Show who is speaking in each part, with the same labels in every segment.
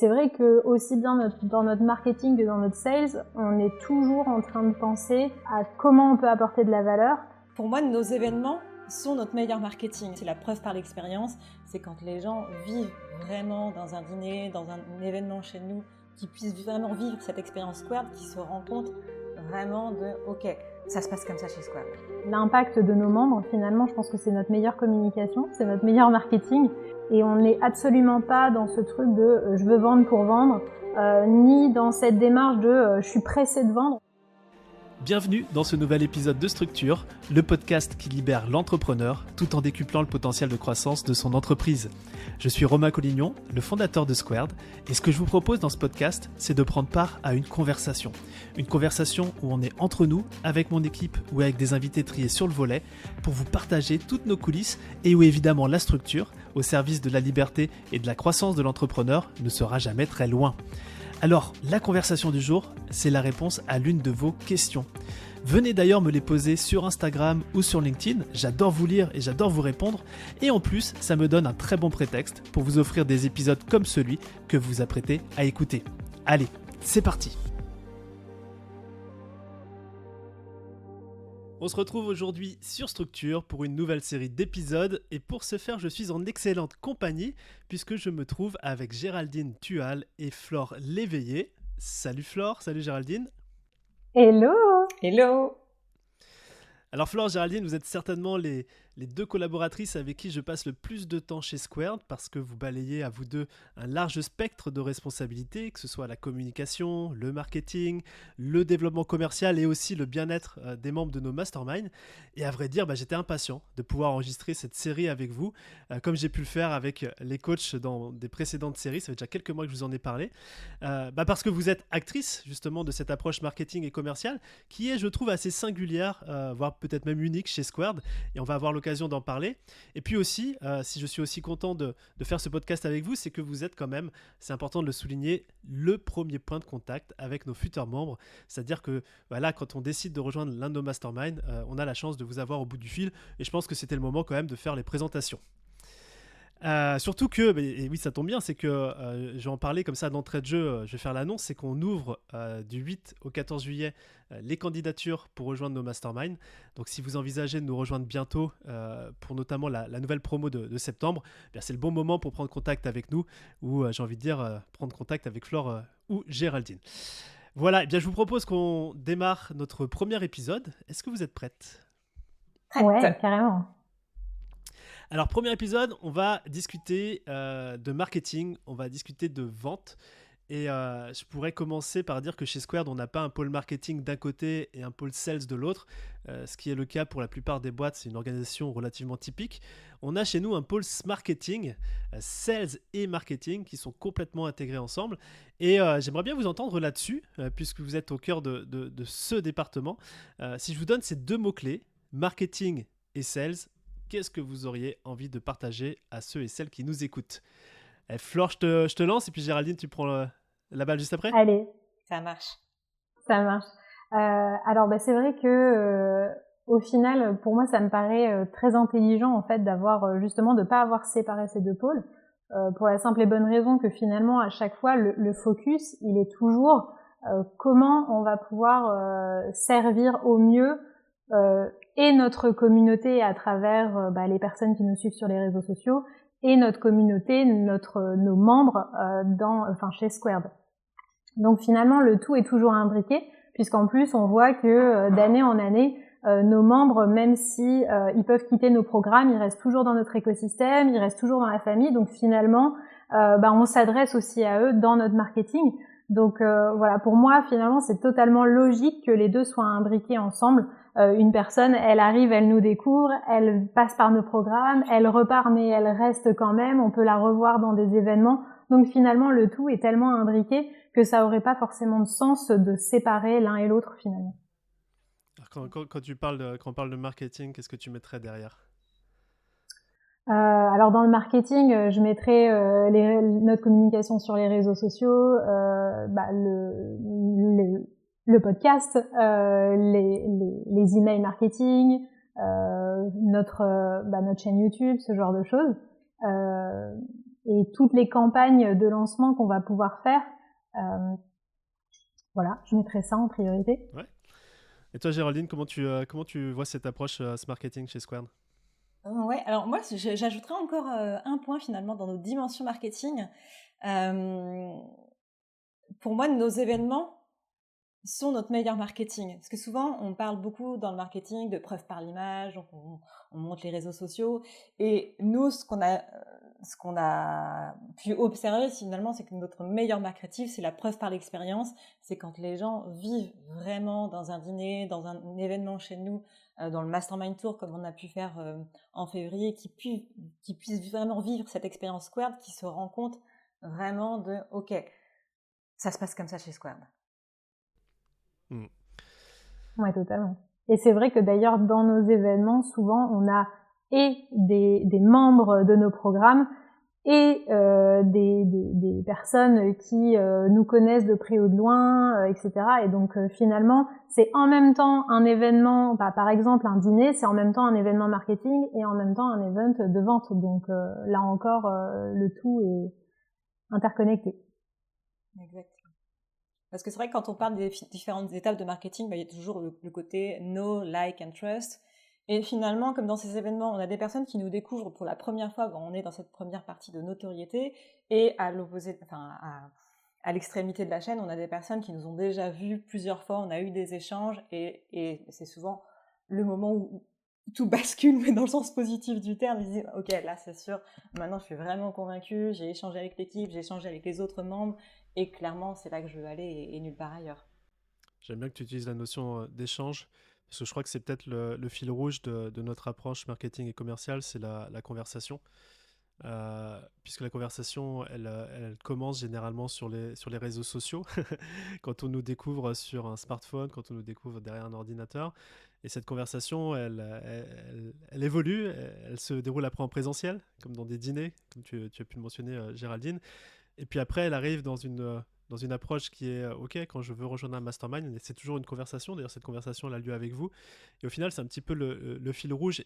Speaker 1: C'est vrai que aussi bien dans notre marketing que dans notre sales, on est toujours en train de penser à comment on peut apporter de la valeur.
Speaker 2: Pour moi, nos événements sont notre meilleur marketing. C'est la preuve par l'expérience, c'est quand les gens vivent vraiment dans un dîner, dans un événement chez nous, qu'ils puissent vraiment vivre cette expérience Squared, qu'ils se rendent compte vraiment de « ok, ça se passe comme ça chez Squared ».
Speaker 1: L'impact de nos membres, finalement, je pense que c'est notre meilleure communication, c'est notre meilleur marketing. Et on n'est absolument pas dans ce truc de je veux vendre pour vendre, ni dans cette démarche de je suis pressé de vendre.
Speaker 3: Bienvenue dans ce nouvel épisode de Structure, le podcast qui libère l'entrepreneur tout en décuplant le potentiel de croissance de son entreprise. Je suis Romain Collignon, le fondateur de Squared, et ce que je vous propose dans ce podcast, c'est de prendre part à une conversation. Une conversation où on est entre nous, avec mon équipe ou avec des invités triés sur le volet, pour vous partager toutes nos coulisses et où évidemment la structure, au service de la liberté et de la croissance de l'entrepreneur, ne sera jamais très loin. Alors, la conversation du jour, c'est la réponse à l'une de vos questions. Venez d'ailleurs me les poser sur Instagram ou sur LinkedIn, j'adore vous lire et j'adore vous répondre. Et en plus, ça me donne un très bon prétexte pour vous offrir des épisodes comme celui que vous vous apprêtez à écouter. Allez, c'est parti! On se retrouve aujourd'hui sur Structure pour une nouvelle série d'épisodes et pour ce faire, je suis en excellente compagnie puisque je me trouve avec Géraldine Tual et Flore Léveillé. Salut Flore, salut Géraldine.
Speaker 1: Hello!
Speaker 2: Hello!
Speaker 3: Alors Flore, Géraldine, vous êtes certainement les deux collaboratrices avec qui je passe le plus de temps chez Squared parce que vous balayez à vous deux un large spectre de responsabilités, que ce soit la communication, le marketing, le développement commercial et aussi le bien-être des membres de nos masterminds. Et à vrai dire, j'étais impatient de pouvoir enregistrer cette série avec vous, comme j'ai pu le faire avec les coachs dans des précédentes séries. Ça fait déjà quelques mois que je vous en ai parlé. Parce que vous êtes actrice justement de cette approche marketing et commerciale qui est, je trouve, assez singulière, voire peut-être même unique chez Squared. Et on va avoir l'occasion d'en parler. Et puis aussi, si je suis aussi content de faire ce podcast avec vous, c'est que vous êtes quand même, c'est important de le souligner, le premier point de contact avec nos futurs membres. C'est-à-dire que là, quand on décide de rejoindre l'un de nos masterminds, on a la chance de vous avoir au bout du fil. Et je pense que c'était le moment quand même de faire les présentations. Surtout que, et oui ça tombe bien, c'est que je vais en parler comme ça d'entrée de jeu, je vais faire l'annonce, c'est qu'on ouvre du 8 au 14 juillet les candidatures pour rejoindre nos masterminds. Donc si vous envisagez de nous rejoindre bientôt pour notamment la nouvelle promo de septembre, c'est le bon moment pour prendre contact avec nous ou j'ai envie de dire prendre contact avec Flore ou Géraldine. Voilà, je vous propose qu'on démarre notre premier épisode. Est-ce que vous êtes prêtes ?
Speaker 1: Ouais, carrément.
Speaker 3: Alors, premier épisode, on va discuter de marketing, on va discuter de vente. Et je pourrais commencer par dire que chez Squared, on n'a pas un pôle marketing d'un côté et un pôle sales de l'autre, ce qui est le cas pour la plupart des boîtes, c'est une organisation relativement typique. On a chez nous un pôle marketing, sales et marketing qui sont complètement intégrés ensemble. Et j'aimerais bien vous entendre là-dessus, puisque vous êtes au cœur de ce département. Si je vous donne ces deux mots-clés, marketing et sales, qu'est-ce que vous auriez envie de partager à ceux et celles qui nous écoutent ? Flore, je te lance et puis Géraldine, tu prends la balle juste après ?
Speaker 1: Allez,
Speaker 2: Ça marche.
Speaker 1: ça marche. Alors c'est vrai que au final, pour moi, ça me paraît très intelligent en fait d'avoir justement de pas avoir séparé ces deux pôles, pour la simple et bonne raison que finalement à chaque fois le focus il est toujours comment on va pouvoir servir au mieux et notre communauté à travers les personnes qui nous suivent sur les réseaux sociaux et notre communauté, nos membres chez Squared. Donc finalement le tout est toujours imbriqué puisqu'en plus on voit que d'année en année nos membres, même si ils peuvent quitter nos programmes, ils restent toujours dans notre écosystème, ils restent toujours dans la famille. Donc finalement on s'adresse aussi à eux dans notre marketing. Donc voilà, pour moi finalement c'est totalement logique que les deux soient imbriqués ensemble. Une personne, elle arrive, elle nous découvre, elle passe par nos programmes, elle repart mais elle reste quand même, on peut la revoir dans des événements. Donc finalement le tout est tellement imbriqué que ça aurait pas forcément de sens de séparer l'un et l'autre finalement.
Speaker 3: Alors quand on parle de marketing, qu'est-ce que tu mettrais derrière ?
Speaker 1: Alors dans le marketing, je mettrais notre communication sur les réseaux sociaux, le podcast, les emails marketing, notre chaîne YouTube, ce genre de choses. et toutes les campagnes de lancement qu'on va pouvoir faire. Voilà, je mettrai ça en priorité.
Speaker 3: Ouais. Et toi, Géraldine, comment tu vois cette approche ce marketing chez Squared?
Speaker 2: Ouais, alors moi, j'ajouterais encore un point finalement dans nos dimensions marketing. Pour moi, nos événements sont notre meilleur marketing. Parce que souvent, on parle beaucoup dans le marketing de preuve par l'image, donc on montre les réseaux sociaux. Et nous, ce qu'on a pu observer finalement, c'est que notre meilleur marketing, c'est la preuve par l'expérience. C'est quand les gens vivent vraiment dans un dîner, dans un événement chez nous, dans le Mastermind Tour, comme on a pu faire en février, qui puissent vraiment vivre cette expérience Squared, qui se rend compte vraiment de « Ok, ça se passe comme ça chez Squared ».
Speaker 1: Ouais, totalement. Et c'est vrai que d'ailleurs, dans nos événements, souvent, on a des membres de nos programmes et des personnes qui nous connaissent de près ou de loin, etc. Et donc, finalement, c'est en même temps un événement, par exemple, un dîner, c'est en même temps un événement marketing et en même temps un event de vente. Donc, là encore, le tout est interconnecté.
Speaker 2: Exactement. Parce que c'est vrai que quand on parle des différentes étapes de marketing, il y a toujours le côté know, like and trust. Et finalement, comme dans ces événements, on a des personnes qui nous découvrent pour la première fois quand on est dans cette première partie de notoriété. Et à l'opposé, à l'extrémité de la chaîne, on a des personnes qui nous ont déjà vus plusieurs fois, on a eu des échanges. Et c'est souvent le moment où tout bascule, mais dans le sens positif du terme. Ils se disent, ok, là c'est sûr, maintenant je suis vraiment convaincue, j'ai échangé avec l'équipe, j'ai échangé avec les autres membres. Et clairement, c'est là que je veux aller et nulle part ailleurs.
Speaker 3: J'aime bien que tu utilises la notion d'échange, parce que je crois que c'est peut-être le fil rouge de notre approche marketing et commerciale, c'est la conversation. Puisque la conversation, elle commence généralement sur les réseaux sociaux, quand on nous découvre sur un smartphone, quand on nous découvre derrière un ordinateur. Et cette conversation, elle évolue, elle se déroule après en présentiel, comme dans des dîners, comme tu as pu le mentionner, Géraldine. Et puis après, elle arrive dans une approche qui est OK, quand je veux rejoindre un mastermind, c'est toujours une conversation. D'ailleurs, cette conversation, elle a lieu avec vous. Et au final, c'est un petit peu le fil rouge.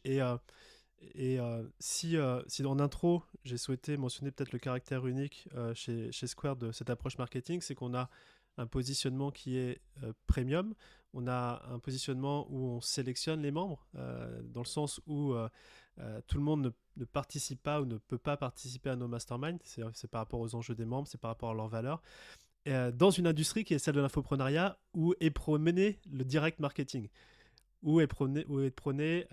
Speaker 3: Si en intro, j'ai souhaité mentionner peut-être le caractère unique chez Square de cette approche marketing, c'est qu'on a un positionnement qui est premium. On a un positionnement où on sélectionne les membres, dans le sens où tout le monde ne participe pas ou ne peut pas participer à nos masterminds. C'est par rapport aux enjeux des membres, c'est par rapport à leurs valeurs. Dans une industrie qui est celle de l'infoprenariat, où est prôné le direct marketing, où est prôné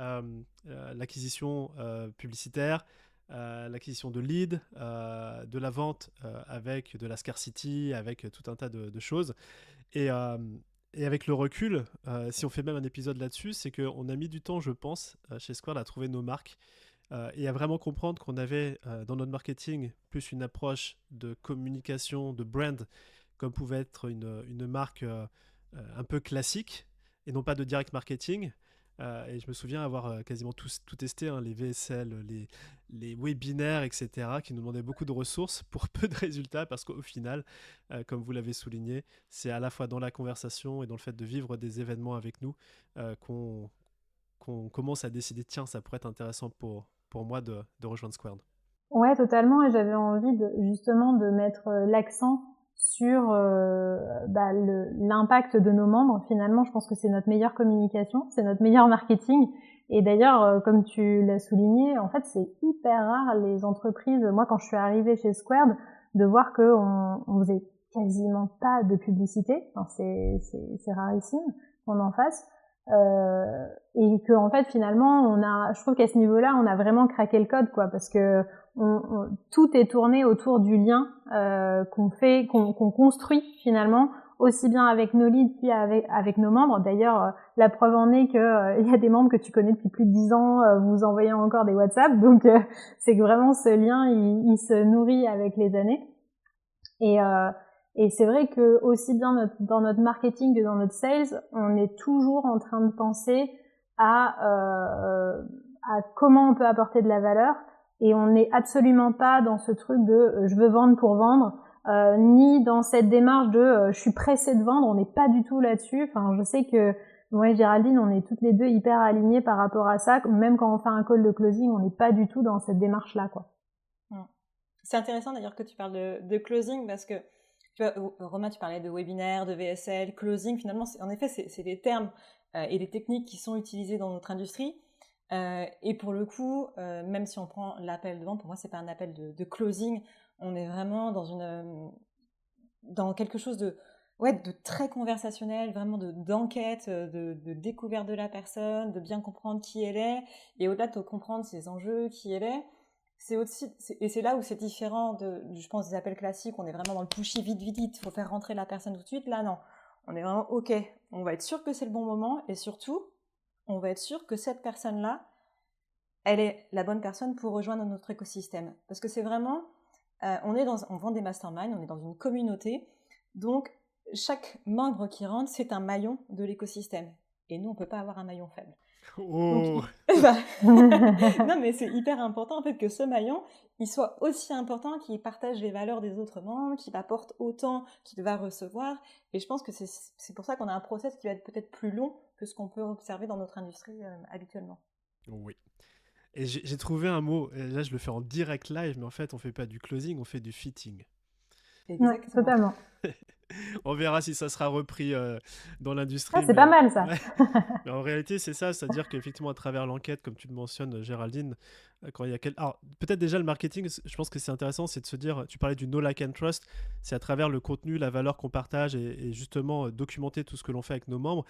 Speaker 3: l'acquisition publicitaire, l'acquisition de leads, de la vente avec de la scarcity, avec tout un tas de choses. Et avec le recul, si on fait même un épisode là-dessus, c'est qu'on a mis du temps, je pense, chez Square à trouver nos marques et à vraiment comprendre qu'on avait dans notre marketing plus une approche de communication, de brand, comme pouvait être une marque un peu classique et non pas de direct marketing. Et je me souviens avoir quasiment tout testé, hein, les VSL, les webinaires, etc., qui nous demandaient beaucoup de ressources pour peu de résultats, parce qu'au final, comme vous l'avez souligné, c'est à la fois dans la conversation et dans le fait de vivre des événements avec nous qu'on commence à décider, tiens, ça pourrait être intéressant pour moi de rejoindre Squared.
Speaker 1: Ouais, totalement. Et j'avais envie justement de mettre l'accent sur l'impact de nos membres. Finalement, je pense que c'est notre meilleure communication, c'est notre meilleur marketing. Et d'ailleurs, comme tu l'as souligné, en fait, c'est hyper rare les entreprises. Moi, quand je suis arrivée chez Squared, de voir qu'on faisait quasiment pas de publicité. Enfin, c'est rarissime qu'on en fasse. Et que en fait, finalement, je trouve qu'à ce niveau-là, on a vraiment craqué le code, quoi, parce que tout est tourné autour du lien qu'on construit finalement, aussi bien avec nos leads qu'avec nos membres. D'ailleurs, la preuve en est que il y a des membres que tu connais depuis plus de 10 ans, vous envoyez encore des WhatsApp, donc c'est que vraiment ce lien il se nourrit avec les années. Et c'est vrai que aussi bien dans notre marketing que dans notre sales, on est toujours en train de penser à comment on peut apporter de la valeur. Et on n'est absolument pas dans ce truc de je veux vendre pour vendre, ni dans cette démarche de je suis pressée de vendre. On n'est pas du tout là-dessus. Enfin, je sais que moi et Géraldine, on est toutes les deux hyper alignées par rapport à ça. Même quand on fait un call de closing, on n'est pas du tout dans cette démarche-là, quoi.
Speaker 2: C'est intéressant d'ailleurs que tu parles de closing parce que, tu vois, Romain, tu parlais de webinaire, de VSL, closing. Finalement, en effet, c'est des termes et des techniques qui sont utilisées dans notre industrie. Et pour le coup, même si on prend l'appel de vente, pour moi, c'est pas un appel de closing. On est vraiment dans quelque chose de très conversationnel, vraiment d'enquête, de découverte de la personne, de bien comprendre qui elle est, et au-delà de comprendre ses enjeux, qui elle est, et c'est là où c'est différent je pense, des appels classiques. On est vraiment dans le pushy, vite, vite, vite, il faut faire rentrer la personne tout de suite. Là, non. On est vraiment, ok, on va être sûr que c'est le bon moment, et surtout, on va être sûr que cette personne-là, elle est la bonne personne pour rejoindre notre écosystème. Parce que c'est vraiment, on vend des masterminds, on est dans une communauté, donc chaque membre qui rentre, c'est un maillon de l'écosystème. Et nous, on ne peut pas avoir un maillon faible.
Speaker 3: Oh.
Speaker 2: Non, mais c'est hyper important en fait que ce maillon, il soit aussi important, qu'il partage les valeurs des autres membres, qu'il apporte autant qu'il va recevoir. Et je pense que c'est pour ça qu'on a un process qui va être peut-être plus long que ce qu'on peut observer dans notre industrie habituellement.
Speaker 3: Oui. Et j'ai trouvé un mot, et là je le fais en direct live, mais en fait on fait pas du closing, on fait du fitting.
Speaker 1: Ouais, totalement.
Speaker 3: On verra si ça sera repris dans l'industrie.
Speaker 1: Ah, c'est pas mal ça.
Speaker 3: Ouais. Mais en réalité, c'est ça, c'est-à-dire qu'effectivement, à travers l'enquête, comme tu le mentionnes, Géraldine, quand il y a Alors, peut-être déjà le marketing, je pense que c'est intéressant, c'est de se dire, tu parlais du know, like and trust, c'est à travers le contenu, la valeur qu'on partage et justement documenter tout ce que l'on fait avec nos membres,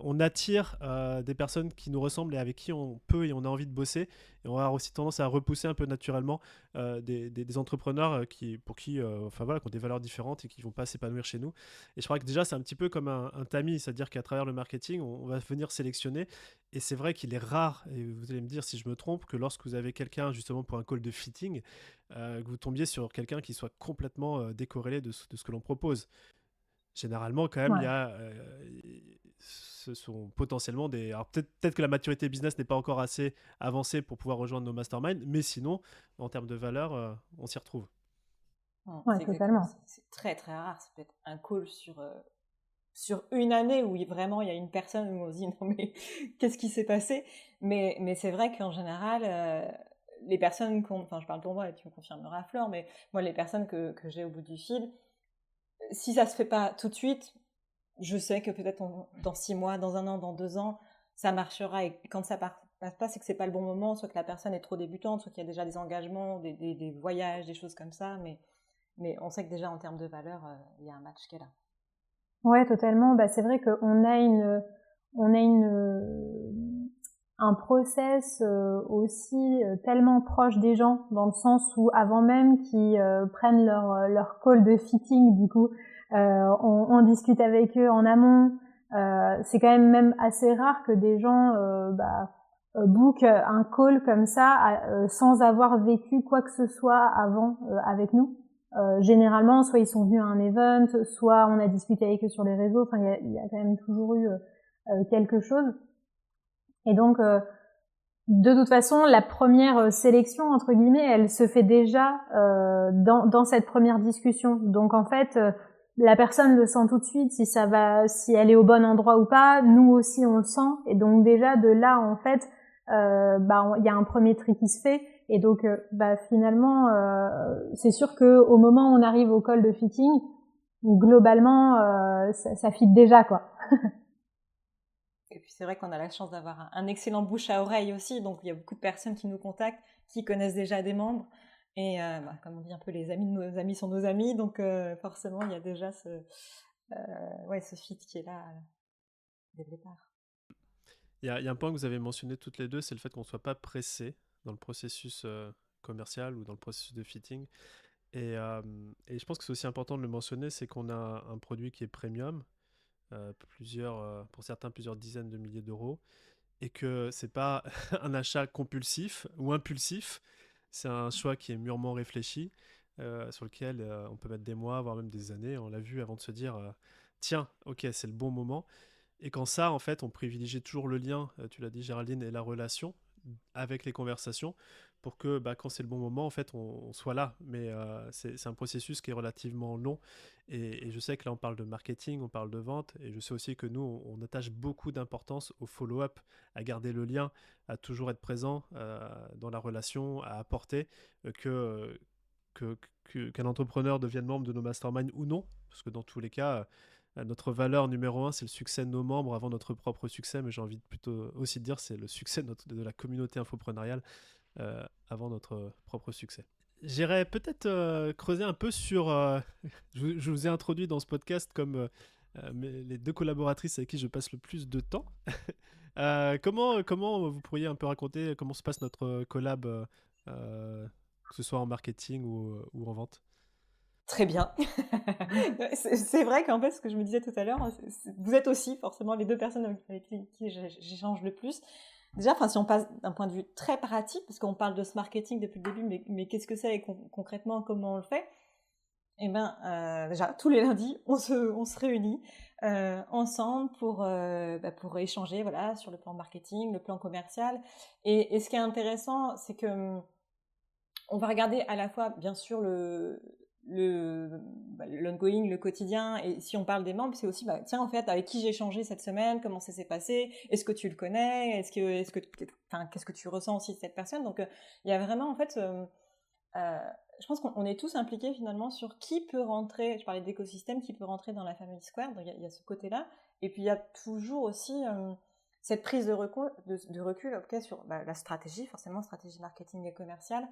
Speaker 3: on attire des personnes qui nous ressemblent et avec qui on peut et on a envie de bosser. Et on va avoir aussi tendance à repousser un peu naturellement des entrepreneurs pour qui, enfin voilà, qui ont des valeurs différentes et qui vont pas s'épanouir chez nous. Et je crois que déjà, c'est un petit peu comme un tamis, c'est-à-dire qu'à travers le marketing, on va venir sélectionner. Et c'est vrai qu'il est rare, et vous allez me dire si je me trompe, que lorsque vous avez quelqu'un justement pour un call de fitting, que vous tombiez sur quelqu'un qui soit complètement décorrélé de ce que l'on propose. Généralement, quand même, il y a, ce sont potentiellement des. Alors peut-être que la maturité business n'est pas encore assez avancée pour pouvoir rejoindre nos masterminds, mais sinon, en termes de valeur, on s'y retrouve.
Speaker 1: Ouais, totalement.
Speaker 2: C'est très très rare. C'est peut-être un call sur une année où vraiment il y a une personne où on se dit non mais qu'est-ce qui s'est passé, mais c'est vrai qu'en général les personnes enfin je parle pour moi et tu me confirmeras Flore, mais moi les personnes que j'ai au bout du fil, si ça se fait pas tout de suite, je sais que peut-être dans 6 mois, dans 1 an, dans 2 ans ça marchera, et quand ça passe pas, c'est que c'est pas le bon moment, soit que la personne est trop débutante, soit qu'il y a déjà des engagements, des voyages, des choses comme ça, mais on sait que déjà en termes de valeur il y a un match qui est là.
Speaker 1: Ouais, totalement. Bah, c'est vrai qu'on a un process aussi tellement proche des gens, dans le sens où avant même qu'ils prennent leur call de fitting, du coup, on discute avec eux en amont. C'est quand même assez rare que des gens bookent un call comme ça sans avoir vécu quoi que ce soit avant avec nous. Généralement, soit ils sont venus à un event, soit on a discuté avec eux sur les réseaux. Enfin, il y a quand même toujours eu quelque chose. Et donc, de toute façon, la première sélection entre guillemets, elle se fait déjà dans cette première discussion. Donc, en fait, la personne le sent tout de suite si elle est au bon endroit ou pas. Nous aussi, on le sent. Et donc, déjà de là, en fait, il y a un premier tri qui se fait. Et donc, finalement, c'est sûr que au moment où on arrive au call de fitting, globalement, ça fit déjà, quoi.
Speaker 2: Et puis c'est vrai qu'on a la chance d'avoir un excellent bouche à oreille aussi, donc il y a beaucoup de personnes qui nous contactent, qui connaissent déjà des membres. Et comme on dit un peu, les amis de nos amis sont nos amis, donc forcément il y a déjà ce fit qui est là dès le départ.
Speaker 3: Il y a un point que vous avez mentionné toutes les deux, c'est le fait qu'on ne soit pas pressé dans le processus commercial ou dans le processus de fitting. Et je pense que c'est aussi important de le mentionner, c'est qu'on a un produit qui est premium, pour certains plusieurs dizaines de milliers d'euros, et que c'est pas un achat compulsif ou impulsif, c'est un choix qui est mûrement réfléchi, sur lequel on peut mettre des mois, voire même des années, on l'a vu, avant de se dire tiens, ok, c'est le bon moment. Et quand ça, en fait, on privilégie toujours le lien, tu l'as dit Géraldine, et la relation avec les conversations, pour que quand c'est le bon moment, en fait, on soit là. Mais c'est un processus qui est relativement long. Et je sais que là, on parle de marketing, on parle de vente. Et je sais aussi que nous, on attache beaucoup d'importance au follow-up, à garder le lien, à toujours être présent dans la relation, à apporter, que qu'un entrepreneur devienne membre de nos masterminds ou non, parce que dans tous les cas, notre valeur numéro un, c'est le succès de nos membres avant notre propre succès, mais j'ai envie plutôt aussi de dire c'est le succès de la communauté infoprenariale avant notre propre succès. J'irais peut-être creuser un peu sur... je vous ai introduit dans ce podcast comme les deux collaboratrices avec qui je passe le plus de temps. Comment vous pourriez un peu raconter comment se passe notre collab, que ce soit en marketing ou en vente?
Speaker 2: Très bien. C'est vrai qu'en fait, ce que je me disais tout à l'heure, vous êtes aussi forcément les deux personnes avec qui j'échange le plus. Déjà, si on passe d'un point de vue très pratique, parce qu'on parle de ce marketing depuis le début, mais qu'est-ce que c'est et concrètement comment on le fait? Eh bien, déjà, tous les lundis, on se réunit ensemble pour échanger voilà, sur le plan marketing, le plan commercial. Et ce qui est intéressant, c'est que on va regarder à la fois, bien sûr, l'ongoing, le quotidien, et si on parle des membres, c'est aussi, tiens, en fait, avec qui j'ai échangé cette semaine, comment ça s'est passé, est-ce que tu le connais, qu'est-ce que tu ressens aussi de cette personne. Donc, il y a vraiment, en fait, je pense qu'on est tous impliqués finalement sur qui peut rentrer, je parlais d'écosystème, qui peut rentrer dans la famille Square, donc il y a ce côté-là, et puis il y a toujours aussi cette prise de recul okay, sur la stratégie, forcément stratégie marketing et commerciale,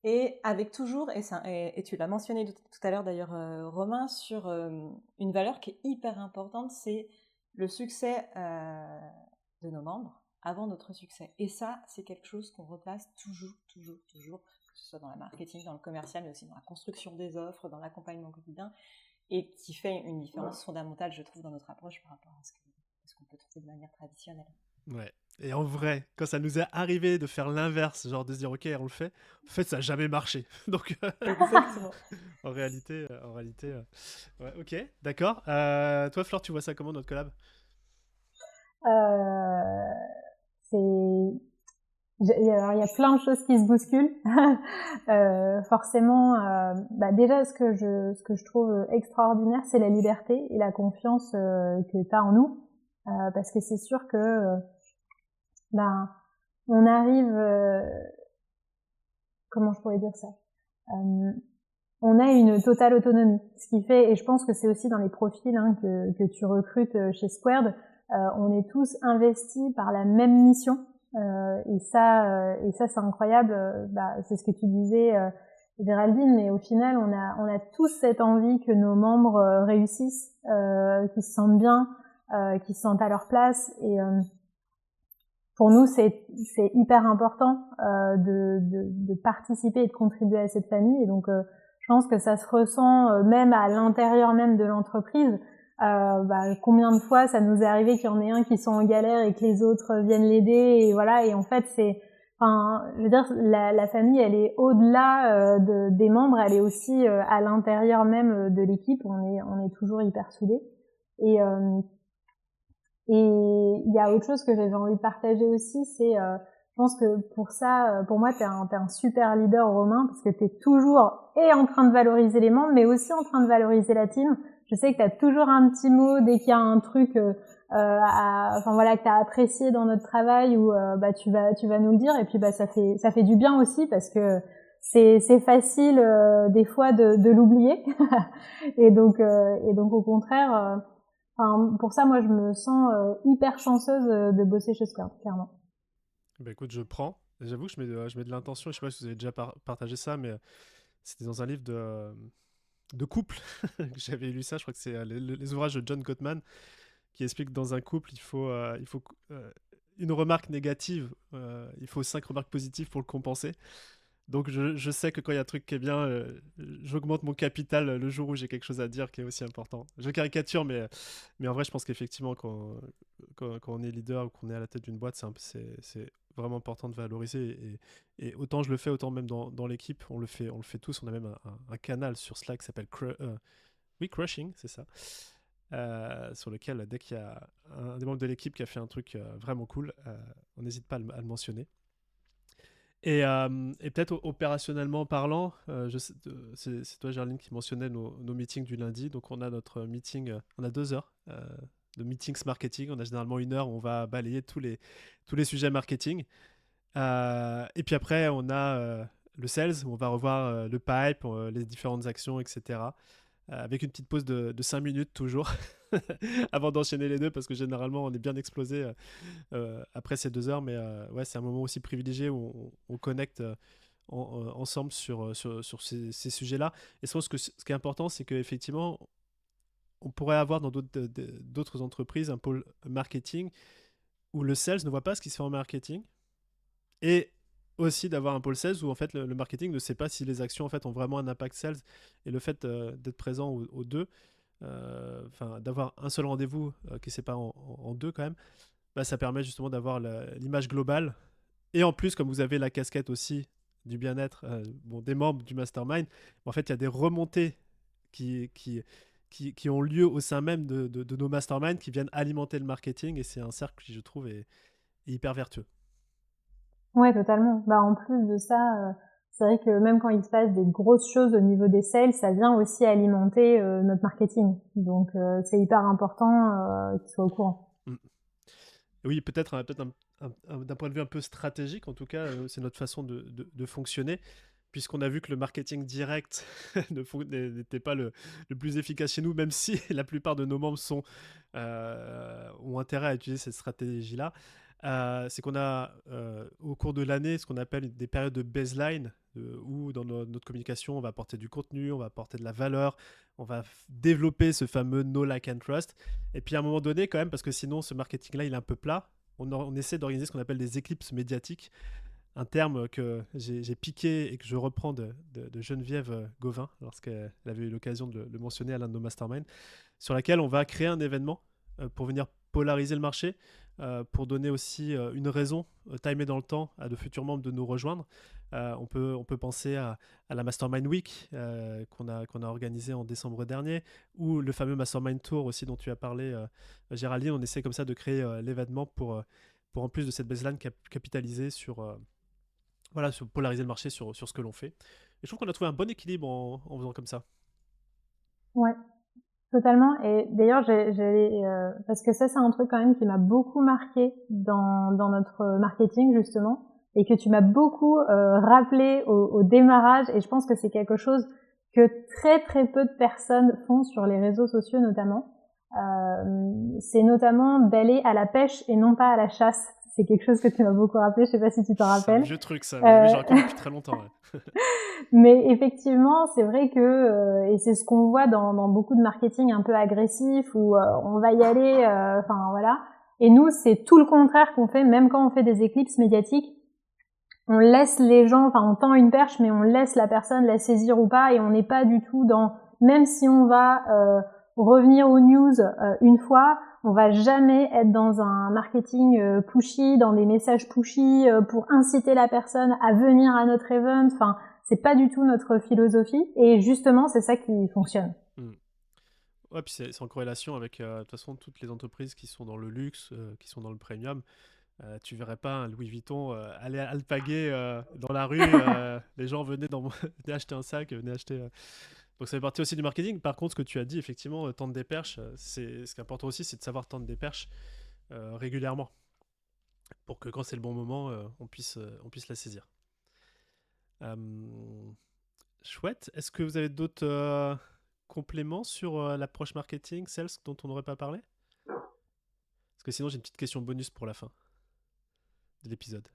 Speaker 2: et avec toujours, et tu l'as mentionné tout à l'heure d'ailleurs Romain, sur une valeur qui est hyper importante, c'est le succès de nos membres avant notre succès. Et ça, c'est quelque chose qu'on replace toujours, que ce soit dans le marketing, dans le commercial, mais aussi dans la construction des offres, dans l'accompagnement quotidien, et qui fait une différence fondamentale, je trouve, dans notre approche par rapport à ce qu'on peut trouver de manière traditionnelle.
Speaker 3: Ouais. Et en vrai, quand ça nous est arrivé de faire l'inverse, genre de se dire ok, on le fait, en fait, ça n'a jamais marché. Donc,
Speaker 2: exactement.
Speaker 3: en réalité, ouais, ok, d'accord. Toi, Flore, tu vois ça comment notre collab?
Speaker 1: Alors, il y a plein de choses qui se bousculent. Forcément, déjà, ce que je trouve extraordinaire, c'est la liberté et la confiance que tu as en nous. Parce que c'est sûr que on arrive... comment je pourrais dire ça on a une totale autonomie. Ce qui fait, et je pense que c'est aussi dans les profils que tu recrutes chez Squared, on est tous investis par la même mission. Et ça c'est incroyable. C'est ce que tu disais, Géraldine, mais au final, on a tous cette envie que nos membres réussissent, qu'ils se sentent bien, qu'ils se sentent à leur place. Et pour nous, c'est hyper important de participer et de contribuer à cette famille. Et donc, je pense que ça se ressent même à l'intérieur même de l'entreprise. Combien de fois ça nous est arrivé qu'il y en ait un qui sont en galère et que les autres viennent l'aider, et voilà. Et en fait, je veux dire, la famille, elle est au-delà des membres, elle est aussi à l'intérieur même de l'équipe. On est toujours hyper soudés. Et il y a autre chose que j'avais envie de partager aussi, c'est, je pense que pour moi, t'es un super leader, Romain, parce que t'es toujours en train de valoriser les membres, mais aussi en train de valoriser la team. Je sais que t'as toujours un petit mot dès qu'il y a un truc, que t'as apprécié dans notre travail, ou tu vas nous le dire, et puis ça fait du bien aussi, parce que c'est facile des fois de l'oublier, et donc au contraire. Pour ça, moi, je me sens hyper chanceuse de bosser chez Square, clairement.
Speaker 3: Écoute, je prends. J'avoue que je mets de l'intention. Je sais pas si vous avez déjà partagé ça, mais c'était dans un livre de couple que j'avais lu ça. Je crois que c'est les ouvrages de John Gottman qui explique que dans un couple, il faut une remarque négative. Il faut 5 remarques positives pour le compenser. Donc je sais que quand il y a un truc qui est bien, j'augmente mon capital le jour où j'ai quelque chose à dire qui est aussi important. Je caricature, mais en vrai, je pense qu'effectivement, quand on est leader ou qu'on est à la tête d'une boîte, c'est vraiment important de valoriser. Et autant je le fais, autant même dans l'équipe, on le fait tous. On a même un canal sur Slack qui s'appelle Crushing, c'est ça. Sur lequel, dès qu'il y a un des membres de l'équipe qui a fait un truc vraiment cool, on n'hésite pas à le mentionner. Et peut-être opérationnellement parlant, c'est toi, Gerline, qui mentionnait nos meetings du lundi. Donc, on a notre meeting, on a 2 heures de meetings marketing. On a généralement 1 heure où on va balayer tous les sujets marketing. Et puis après, on a le sales, où on va revoir le pipe, les différentes actions, etc. Avec une petite pause de 5 minutes toujours, avant d'enchaîner les deux, parce que généralement, on est bien explosé après ces 2 heures. Mais ouais, c'est un moment aussi privilégié où on connecte ensemble sur ces sujets-là. Et je pense que ce qui est important, c'est qu'effectivement, on pourrait avoir dans d'autres entreprises un pôle marketing où le sales ne voit pas ce qui se fait en marketing, et aussi d'avoir un pôle sales où en fait le marketing ne sait pas si les actions en fait ont vraiment un impact sales, et le fait d'être présent aux deux, d'avoir un seul rendez-vous qui est séparé en deux quand même, bah, ça permet justement d'avoir l'image globale. Et en plus, comme vous avez la casquette aussi du bien-être des membres du mastermind, en fait il y a des remontées qui, qui, qui ont lieu au sein même de nos masterminds, qui viennent alimenter le marketing, et c'est un cercle qui je trouve est hyper vertueux.
Speaker 1: Ouais, totalement. Bah, en plus de ça, c'est vrai que même quand il se passe des grosses choses au niveau des sales, ça vient aussi alimenter notre marketing. Donc, c'est hyper important qu'ils soient au courant.
Speaker 3: Mm. Oui, peut-être d'un point de vue un peu stratégique, en tout cas, c'est notre façon de fonctionner, puisqu'on a vu que le marketing direct n'était pas le plus efficace chez nous, même si la plupart de nos membres ont intérêt à utiliser cette stratégie-là. C'est qu'on a au cours de l'année ce qu'on appelle des périodes de baseline, où dans notre communication on va apporter du contenu, on va apporter de la valeur, on va développer ce fameux know, like and trust. Et puis à un moment donné quand même, parce que sinon ce marketing là il est un peu plat, on essaie d'organiser ce qu'on appelle des éclipses médiatiques, un terme que j'ai piqué et que je reprends de Geneviève Gauvin lorsqu'elle avait eu l'occasion de le mentionner à l'un de nos masterminds, sur laquelle on va créer un événement pour venir polariser le marché, pour donner aussi une raison timée dans le temps à de futurs membres de nous rejoindre. On peut penser à la Mastermind Week qu'on a organisé en décembre dernier, ou le fameux Mastermind Tour aussi dont tu as parlé, Géraldine. On essaie comme ça de créer l'événement pour en plus de cette baseline capitaliser sur polariser le marché sur ce que l'on fait. Et je trouve qu'on a trouvé un bon équilibre en faisant comme ça.
Speaker 1: Ouais, totalement. Et d'ailleurs, parce que ça, c'est un truc quand même qui m'a beaucoup marqué dans notre marketing, justement, et que tu m'as beaucoup rappelé au démarrage. Et je pense que c'est quelque chose que très très peu de personnes font sur les réseaux sociaux, notamment. C'est notamment d'aller à la pêche et non pas à la chasse. C'est quelque chose que tu m'as beaucoup rappelé. Je sais pas si tu t'en
Speaker 3: C'est un
Speaker 1: rappelles.
Speaker 3: vieux truc, ça. Mais oui, je raconte depuis très longtemps. Ouais.
Speaker 1: Mais effectivement, c'est vrai que et c'est ce qu'on voit dans beaucoup de marketing un peu agressif où on va y aller, enfin voilà. Et nous, c'est tout le contraire qu'on fait, même quand on fait des éclipses médiatiques. On laisse les gens, enfin on tend une perche, mais on laisse la personne la saisir ou pas, et on n'est pas du tout même si on va revenir aux news une fois, on va jamais être dans un marketing pushy, dans des messages pushy pour inciter la personne à venir à notre event. Enfin, c'est pas du tout notre philosophie, et justement, c'est ça qui fonctionne.
Speaker 3: Ouais, puis c'est en corrélation avec de toute façon toutes les entreprises qui sont dans le luxe, qui sont dans le premium. Tu verrais pas un Louis Vuitton aller alpaguer dans la rue. Les gens venaient acheter un sac, venaient acheter. Donc ça fait partie aussi du marketing. Par contre, ce que tu as dit, effectivement, tendre des perches, ce qui est important aussi, c'est de savoir tendre des perches régulièrement, pour que quand c'est le bon moment, on puisse la saisir. Chouette. Est-ce que vous avez d'autres compléments sur l'approche marketing, sales, dont on n'aurait pas parlé? Parce que sinon, j'ai une petite question bonus pour la fin de l'épisode.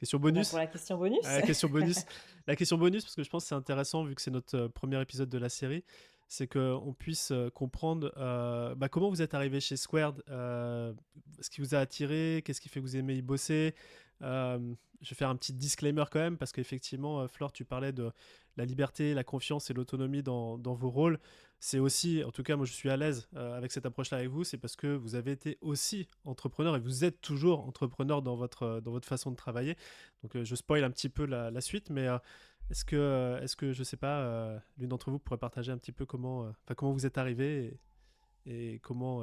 Speaker 3: Question bonus.
Speaker 2: Pour la question bonus.
Speaker 3: Question bonus. La question bonus, parce que je pense que c'est intéressant, vu que c'est notre premier épisode de la série, c'est qu'on puisse comprendre comment vous êtes arrivé chez Squared, ce qui vous a attiré, qu'est-ce qui fait que vous aimez y bosser. Je vais faire un petit disclaimer quand même, parce qu'effectivement, Flore, tu parlais de la liberté, la confiance et l'autonomie dans vos rôles. C'est aussi, en tout cas, moi je suis à l'aise avec cette approche-là avec vous, c'est parce que vous avez été aussi entrepreneur, et vous êtes toujours entrepreneur dans votre façon de travailler. Donc je spoil un petit peu la suite, mais est-ce que je sais pas, l'une d'entre vous pourrait partager un petit peu comment vous êtes arrivé, et comment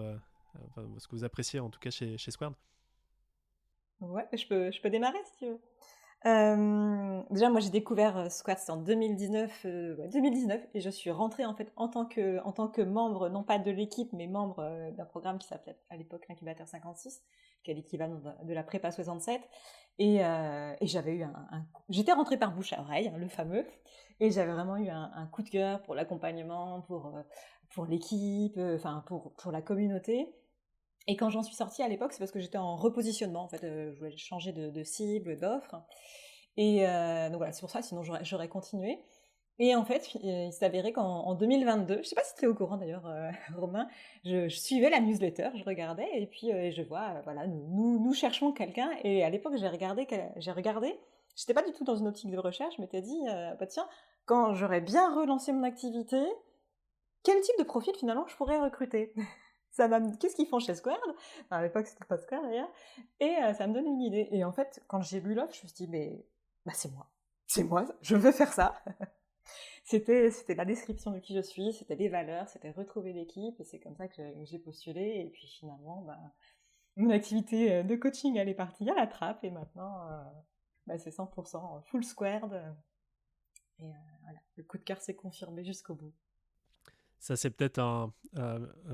Speaker 3: ce que vous appréciez en tout cas chez Squared.
Speaker 2: Ouais, je peux démarrer si tu veux. Déjà, moi, j'ai découvert Squared, c'était en 2019, 2019, et je suis rentrée en fait en tant que membre, non pas de l'équipe, mais membre d'un programme qui s'appelait à l'époque l'incubateur 56, qui est l'équivalent de la prépa 67. Et j'avais eu j'étais rentrée par bouche à oreille, le fameux, et j'avais vraiment eu un coup de cœur pour l'accompagnement, pour l'équipe, enfin pour la communauté. Et quand j'en suis sortie à l'époque, c'est parce que j'étais en repositionnement. En fait, je voulais changer de cible, d'offre. Et donc voilà, c'est pour ça, sinon j'aurais continué. Et en fait, il s'avérait qu'en 2022, je ne sais pas si tu es au courant d'ailleurs, Romain, je suivais la newsletter, je regardais, et puis je vois, voilà, nous cherchons quelqu'un. Et à l'époque, j'ai regardé, j'étais pas du tout dans une optique de recherche, je m'étais dit, bah tiens, quand j'aurais bien relancé mon activité, quel type de profil finalement je pourrais recruter? Qu'est-ce qu'ils font chez Squared? Enfin, à l'époque, c'était pas Squared d'ailleurs. Et ça me donne une idée. Et en fait, quand j'ai lu l'offre, je me suis dit, mais c'est moi. C'est moi, je veux faire ça. C'était la description de qui je suis, c'était les valeurs, c'était retrouver l'équipe. Et c'est comme ça que j'ai postulé. Et puis finalement, mon activité de coaching, elle est partie à la trappe. Et maintenant, c'est 100% full Squared. Et voilà, le coup de cœur s'est confirmé jusqu'au bout.
Speaker 3: Ça, c'est peut-être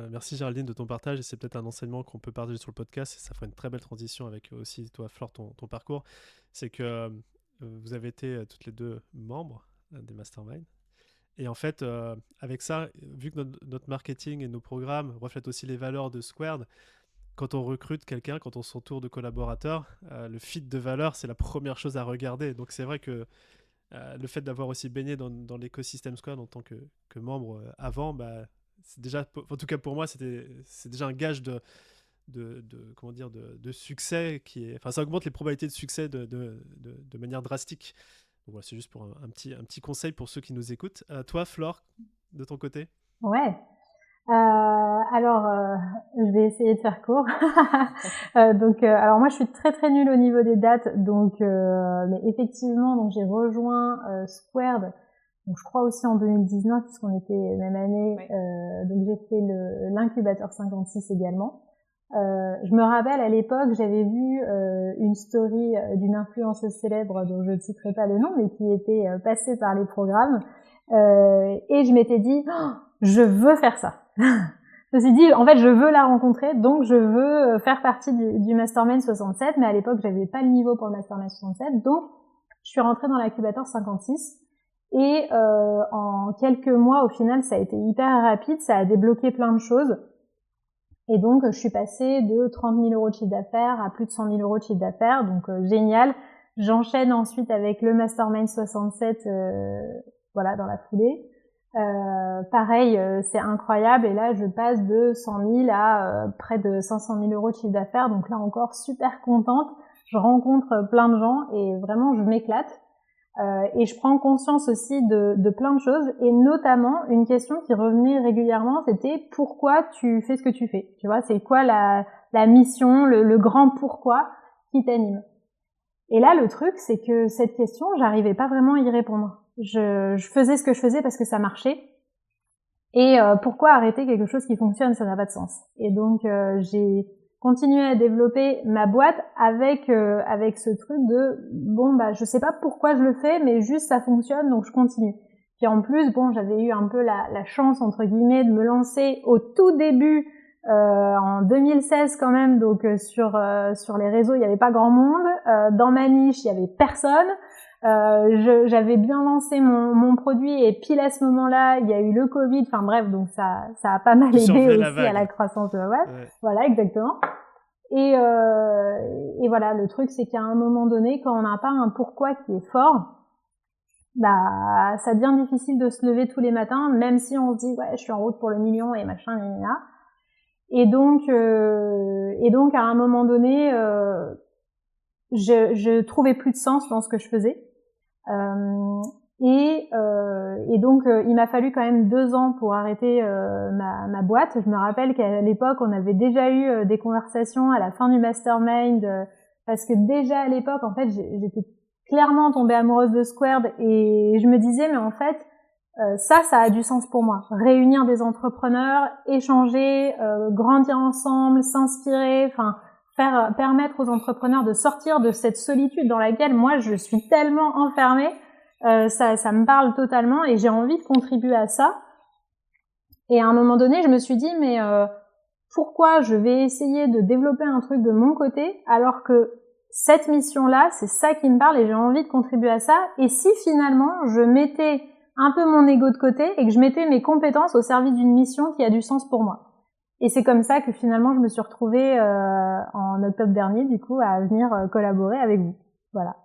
Speaker 3: merci Géraldine de ton partage, et c'est peut-être un enseignement qu'on peut partager sur le podcast, et ça fera une très belle transition avec aussi toi, Flore, ton parcours. C'est que vous avez été toutes les deux membres des Masterminds. Et en fait, avec ça, vu que notre marketing et nos programmes reflètent aussi les valeurs de Squared, quand on recrute quelqu'un, quand on s'entoure de collaborateurs, le fit de valeurs, c'est la première chose à regarder. Donc c'est vrai que le fait d'avoir aussi baigné dans l'écosystème Squared en tant que membre avant, c'est déjà, en tout cas pour moi, c'est déjà un gage de succès enfin, ça augmente les probabilités de succès de manière drastique. Donc voilà, c'est juste pour un petit conseil pour ceux qui nous écoutent. Toi, Flore, de ton côté?
Speaker 1: Ouais. Alors, je vais essayer de faire court. Alors moi, je suis très très nulle au niveau des dates, mais effectivement, donc j'ai rejoint Squared, donc je crois aussi en 2019 puisqu'on était même année. Ouais. Donc j'ai fait l'incubateur 56 également. Je me rappelle à l'époque, j'avais vu une story d'une influenceuse célèbre dont je ne citerai pas le nom, mais qui était passée par les programmes, et je m'étais dit, oh, je veux faire ça. Je me suis dit, en fait, je veux la rencontrer, donc je veux faire partie du Mastermind 67, mais à l'époque, j'avais pas le niveau pour le Mastermind 67, donc je suis rentrée dans l'incubateur 56, et en quelques mois, au final, ça a été hyper rapide, ça a débloqué plein de choses, et donc je suis passée de 30 000 euros de chiffre d'affaires à plus de 100 000 euros de chiffre d'affaires, donc génial. J'enchaîne ensuite avec le Mastermind 67, voilà, dans la foulée. Pareil, c'est incroyable, et là je passe de 100 000 à près de 500 000 euros de chiffre d'affaires, donc là encore super contente, je rencontre plein de gens et vraiment je m'éclate, et je prends conscience aussi de plein de choses, et notamment une question qui revenait régulièrement, c'était pourquoi tu fais ce que tu fais, tu vois, c'est quoi la mission, le grand pourquoi qui t'anime. Et là le truc c'est que cette question, j'arrivais pas vraiment à y répondre. Je faisais ce que je faisais parce que ça marchait. Et pourquoi arrêter quelque chose qui fonctionne, ça n'a pas de sens. Et donc j'ai continué à développer ma boîte avec ce truc de je sais pas pourquoi je le fais, mais juste ça fonctionne, donc je continue. Puis en plus, j'avais eu un peu la chance entre guillemets de me lancer au tout début en 2016 quand même, donc sur les réseaux il y avait pas grand monde, dans ma niche il y avait personne. J'avais bien lancé mon produit, et pile à ce moment-là, il y a eu le Covid. Enfin bref, donc ça a pas mal aidé aussi à la croissance de ma boîte. Ouais. Voilà, exactement. Et voilà, le truc, c'est qu'à un moment donné, quand on n'a pas un pourquoi qui est fort, ça devient difficile de se lever tous les matins, même si on se dit ouais, je suis en route pour le million et machin, là. Et donc à un moment donné, je trouvais plus de sens dans ce que je faisais. Et donc il m'a fallu quand même 2 ans pour arrêter ma boîte. Je me rappelle qu'à l'époque on avait déjà eu des conversations à la fin du mastermind, parce que déjà à l'époque en fait j'étais clairement tombée amoureuse de Squared, et je me disais mais en fait ça a du sens pour moi, réunir des entrepreneurs, échanger, grandir ensemble, s'inspirer, enfin permettre aux entrepreneurs de sortir de cette solitude dans laquelle moi je suis tellement enfermée, ça me parle totalement et j'ai envie de contribuer à ça. Et à un moment donné, je me suis dit mais pourquoi je vais essayer de développer un truc de mon côté alors que cette mission-là, c'est ça qui me parle et j'ai envie de contribuer à ça. Et si finalement je mettais un peu mon ego de côté et que je mettais mes compétences au service d'une mission qui a du sens pour moi. Et c'est comme ça que finalement je me suis retrouvée en octobre dernier du coup à venir collaborer avec vous. Voilà.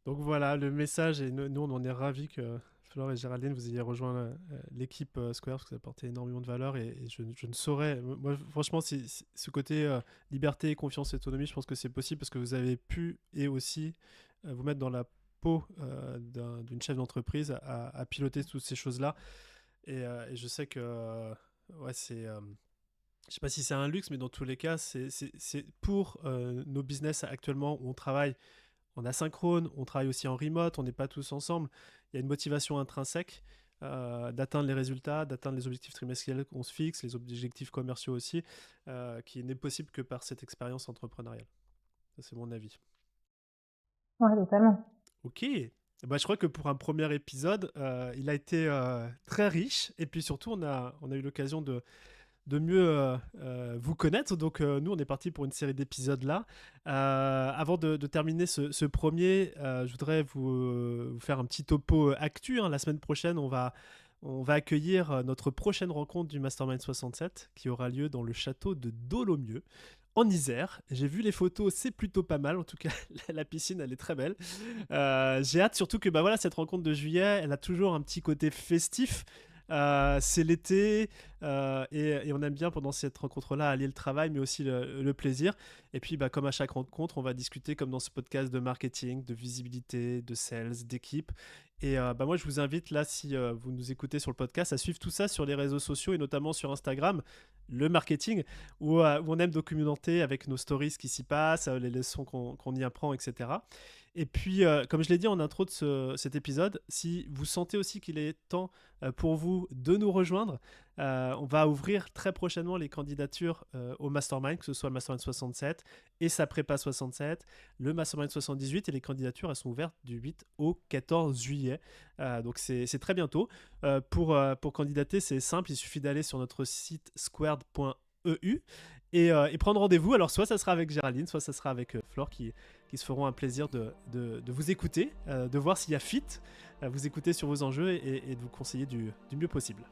Speaker 3: Donc voilà le message et nous on en est ravis que Flore et Géraldine vous ayez rejoint l'équipe Square parce que ça apportait énormément de valeur et je ne saurais, moi franchement ce côté liberté, confiance et autonomie, je pense que c'est possible parce que vous avez pu et aussi vous mettre dans la peau d'une chef d'entreprise à piloter toutes ces choses-là et je sais que ouais, c'est je sais pas si c'est un luxe, mais dans tous les cas, c'est pour nos business actuellement où on travaille en asynchrone, on travaille aussi en remote, on n'est pas tous ensemble. Il y a une motivation intrinsèque d'atteindre les résultats, d'atteindre les objectifs trimestriels qu'on se fixe, les objectifs commerciaux aussi, qui n'est possible que par cette expérience entrepreneuriale. Ça, c'est mon avis.
Speaker 1: Ouais, totalement.
Speaker 3: Ok. Bah, je crois que pour un premier épisode, il a été très riche. Et puis surtout, on a eu l'occasion de mieux vous connaître. Donc nous, on est parti pour une série d'épisodes là. Avant de terminer ce premier, je voudrais vous faire un petit topo actu. La semaine prochaine, on va accueillir notre prochaine rencontre du Mastermind 67 qui aura lieu dans le château de Dolomieu en Isère. J'ai vu les photos, c'est plutôt pas mal. En tout cas, la piscine, elle est très belle. J'ai hâte surtout que voilà, cette rencontre de juillet, elle a toujours un petit côté festif. C'est l'été et on aime bien pendant cette rencontre-là allier le travail mais aussi le plaisir. Et puis comme à chaque rencontre, on va discuter comme dans ce podcast de marketing, de visibilité, de sales, d'équipe. Et moi je vous invite là, si vous nous écoutez sur le podcast, à suivre tout ça sur les réseaux sociaux et notamment sur Instagram, le marketing, où on aime documenter avec nos stories ce qui s'y passe, les leçons qu'on y apprend, etc. Et puis, comme je l'ai dit en intro de cet épisode, si vous sentez aussi qu'il est temps pour vous de nous rejoindre, on va ouvrir très prochainement les candidatures au Mastermind, que ce soit le Mastermind 67 et sa prépa 67, le Mastermind 78, et les candidatures elles sont ouvertes du 8 au 14 juillet. Donc c'est très bientôt. Pour candidater, c'est simple, il suffit d'aller sur notre site squared.eu et prendre rendez-vous. Alors soit ça sera avec Géraldine, soit ça sera avec Flore qui se feront un plaisir de vous écouter, de voir s'il y a fit, vous écouter sur vos enjeux et de vous conseiller du mieux possible.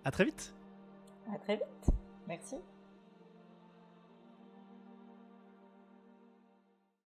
Speaker 3: À très vite.
Speaker 2: À très vite. Merci.